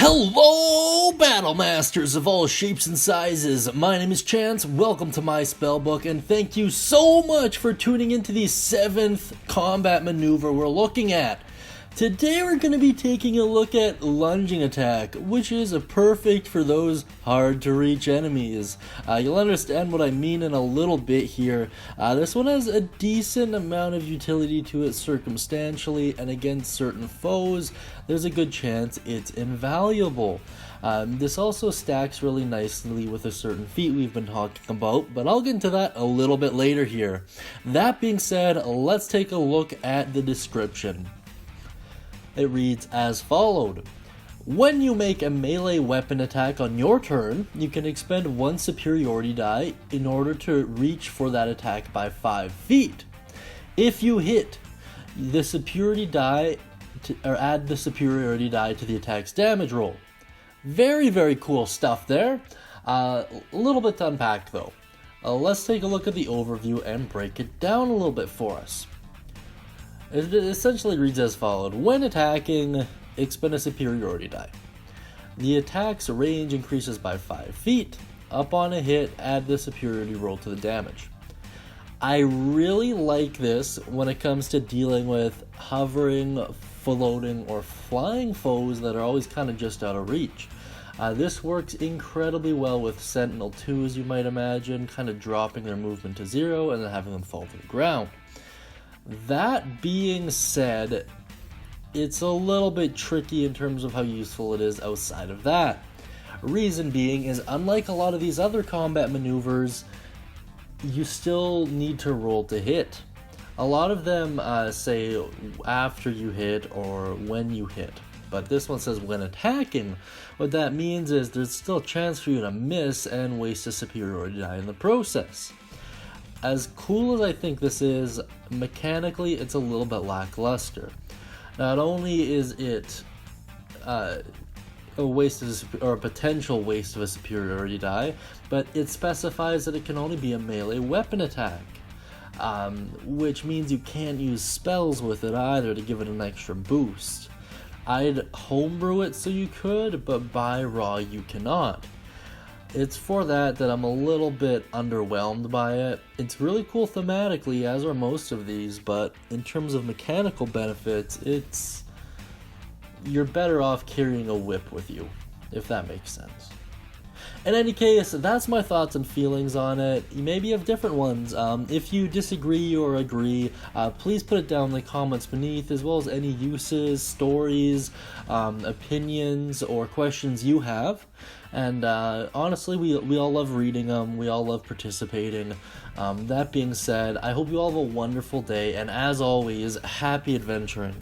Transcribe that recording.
Hello, Battle Masters of all shapes and sizes. My name is Chance, welcome to my Spellbook, and thank you so much for tuning into the 7th combat maneuver we're looking at. Today we're going to be taking a look at lunging attack, which is perfect for those hard to reach enemies. You'll understand what I mean in a little bit here. This one has a decent amount of utility to it circumstantially, and against certain foes, there's a good chance it's invaluable. This also stacks really nicely with a certain feat we've been talking about, but I'll get into that a little bit later here. That being said, let's take a look at the description. It reads as followed. When you make a melee weapon attack on your turn, you can expend one superiority die in order to reach for that attack by 5 feet. If you hit the superiority die, or add the superiority die to the attack's damage roll. Very, very cool stuff there. A little bit to unpack though. Let's take a look at the overview and break it down a little bit for us. It essentially reads as followed. When attacking, expend a superiority die. The attack's range increases by 5 feet. Upon a hit, add the superiority roll to the damage. I really like this when it comes to dealing with hovering, floating, or flying foes that are always kind of just out of reach. This works incredibly well with Sentinel 2s, you might imagine, kind of dropping their movement to 0 and then having them fall to the ground. That being said, it's a little bit tricky in terms of how useful it is outside of that. Reason being is, unlike a lot of these other combat maneuvers, you still need to roll to hit. A lot of them say after you hit or when you hit, but this one says when attacking. What that means is there's still a chance for you to miss and waste a superiority die in the process. As cool as I think this is, mechanically it's a little bit lackluster. Not only is it a waste of or a potential waste of a superiority die, but it specifies that it can only be a melee weapon attack, which means you can't use spells with it either to give it an extra boost. I'd homebrew it so you could, but by raw you cannot. It's for that I'm a little bit underwhelmed by it. It's really cool thematically, as are most of these, but in terms of mechanical benefits, you're better off carrying a whip with you, if that makes sense. In any case, that's my thoughts and feelings on it. You maybe have different ones. If you disagree or agree, please put it down in the comments beneath, as well as any uses, stories, opinions, or questions you have. And honestly, we all love reading them. We all love participating. That being said, I hope you all have a wonderful day, and as always, happy adventuring.